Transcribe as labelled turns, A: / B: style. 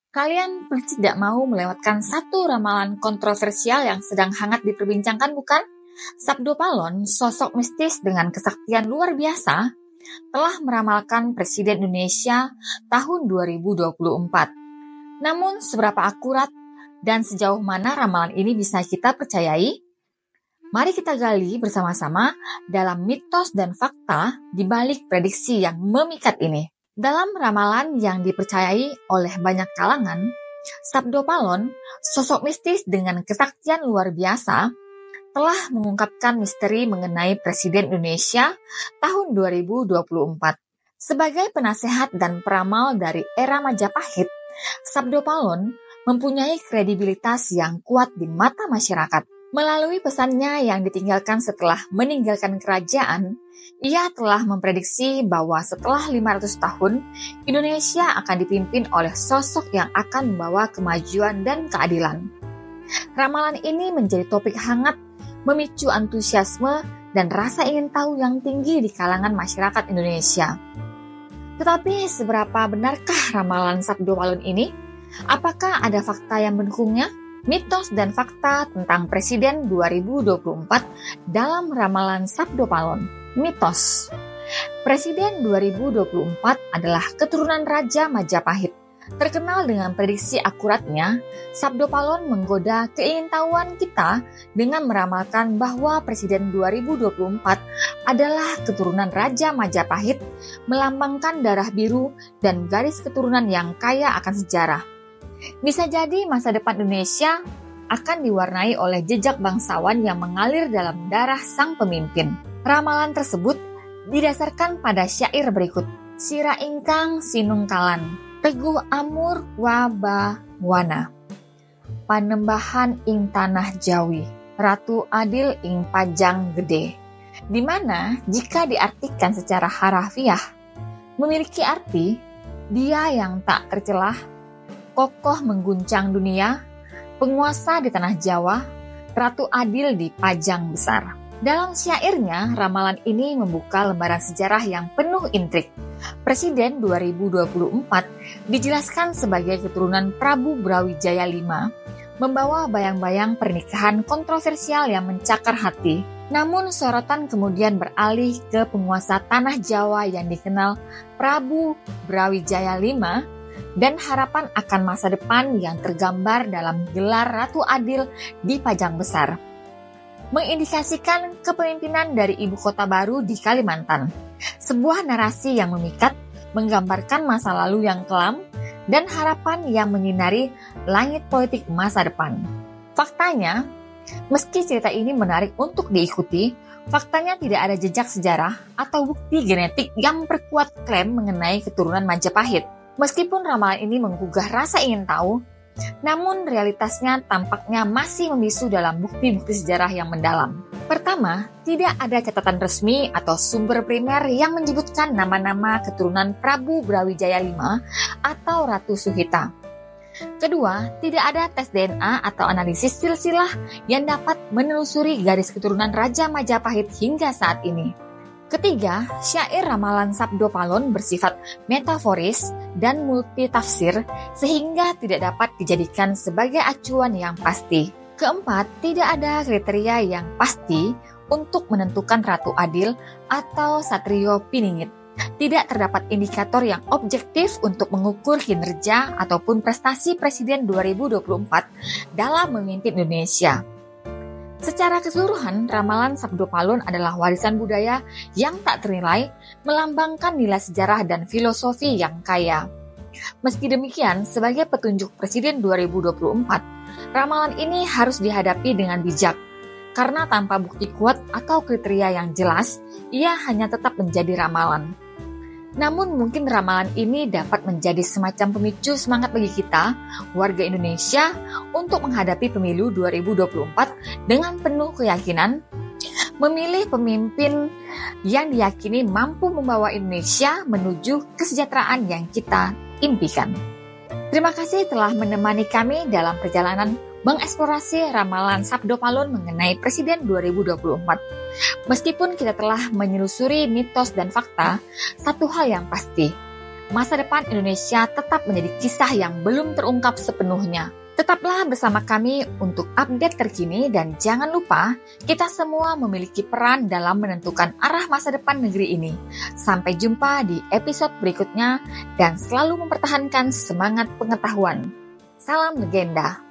A: Kalian pasti tidak mau melewatkan satu ramalan kontroversial yang sedang hangat diperbincangkan, bukan? Sabdo Palon, sosok mistis dengan kesaktian luar biasa, telah meramalkan Presiden Indonesia tahun 2024. Namun, seberapa akurat dan sejauh mana ramalan ini bisa kita percayai? Mari kita gali bersama-sama dalam mitos dan fakta di balik prediksi yang memikat ini. Dalam ramalan yang dipercayai oleh banyak kalangan, Sabdo Palon, sosok mistis dengan kesaktian luar biasa, telah mengungkapkan misteri mengenai Presiden Indonesia tahun 2024. Sebagai penasehat dan peramal dari era Majapahit, Sabdo Palon mempunyai kredibilitas yang kuat di mata masyarakat. Melalui pesannya yang ditinggalkan setelah meninggalkan kerajaan, ia telah memprediksi bahwa setelah 500 tahun, Indonesia akan dipimpin oleh sosok yang akan membawa kemajuan dan keadilan. Ramalan ini menjadi topik hangat, memicu antusiasme dan rasa ingin tahu yang tinggi di kalangan masyarakat Indonesia. Tetapi seberapa benarkah ramalan Sabdo Palon ini? Apakah ada fakta yang mendukungnya? Mitos dan fakta tentang Presiden 2024 dalam ramalan Sabdo Palon. Mitos. Presiden 2024 adalah keturunan Raja Majapahit. Terkenal dengan prediksi akuratnya, Sabdo Palon menggoda keingintahuan kita dengan meramalkan bahwa Presiden 2024 adalah keturunan Raja Majapahit, melambangkan darah biru dan garis keturunan yang kaya akan sejarah. Bisa jadi masa depan Indonesia akan diwarnai oleh jejak bangsawan yang mengalir dalam darah sang pemimpin. Ramalan tersebut didasarkan pada syair berikut. Sira ingkang sinungkalan, teguh amur wabawana. Panembahan ing tanah Jawi, ratu adil ing pajang gede. Di mana jika diartikan secara harafiah, memiliki arti dia yang tak tercelah, kokoh mengguncang dunia, penguasa di tanah Jawa, ratu adil di pajang besar. Dalam syairnya, ramalan ini membuka lembaran sejarah yang penuh intrik. Presiden 2024 dijelaskan sebagai keturunan Prabu Brawijaya V, membawa bayang-bayang pernikahan kontroversial yang mencakar hati. Namun sorotan kemudian beralih ke penguasa tanah Jawa yang dikenal Prabu Brawijaya V, dan harapan akan masa depan yang tergambar dalam gelar Ratu Adil di Pajang Besar, mengindikasikan kepemimpinan dari ibu kota baru di Kalimantan. Sebuah narasi yang memikat, menggambarkan masa lalu yang kelam, dan harapan yang menyinari langit politik masa depan. Faktanya, meski cerita ini menarik untuk diikuti, faktanya tidak ada jejak sejarah atau bukti genetik yang memperkuat klaim mengenai keturunan Majapahit. Meskipun ramalan ini menggugah rasa ingin tahu, namun realitasnya tampaknya masih membisu dalam bukti-bukti sejarah yang mendalam. Pertama, tidak ada catatan resmi atau sumber primer yang menyebutkan nama-nama keturunan Prabu Brawijaya V atau Ratu Suhita. Kedua, tidak ada tes DNA atau analisis silsilah yang dapat menelusuri garis keturunan Raja Majapahit hingga saat ini. Ketiga, syair ramalan Sabdo Palon bersifat metaforis dan multitafsir sehingga tidak dapat dijadikan sebagai acuan yang pasti. Keempat, tidak ada kriteria yang pasti untuk menentukan Ratu Adil atau Satrio Piningit. Tidak terdapat indikator yang objektif untuk mengukur kinerja ataupun prestasi Presiden 2024 dalam memimpin Indonesia. Secara keseluruhan, ramalan Sabdo Palon adalah warisan budaya yang tak ternilai, melambangkan nilai sejarah dan filosofi yang kaya. Meski demikian, sebagai petunjuk Presiden 2024, ramalan ini harus dihadapi dengan bijak, karena tanpa bukti kuat atau kriteria yang jelas, ia hanya tetap menjadi ramalan. Namun mungkin ramalan ini dapat menjadi semacam pemicu semangat bagi kita, warga Indonesia, untuk menghadapi pemilu 2024 dengan penuh keyakinan, memilih pemimpin yang diyakini mampu membawa Indonesia menuju kesejahteraan yang kita impikan. Terima kasih telah menemani kami dalam perjalanan mengeksplorasi ramalan Sabdo Palon mengenai Presiden 2024. Meskipun kita telah menyelusuri mitos dan fakta, satu hal yang pasti, masa depan Indonesia tetap menjadi kisah yang belum terungkap sepenuhnya. Tetaplah bersama kami untuk update terkini dan jangan lupa kita semua memiliki peran dalam menentukan arah masa depan negeri ini. Sampai jumpa di episode berikutnya dan selalu mempertahankan semangat pengetahuan. Salam legenda.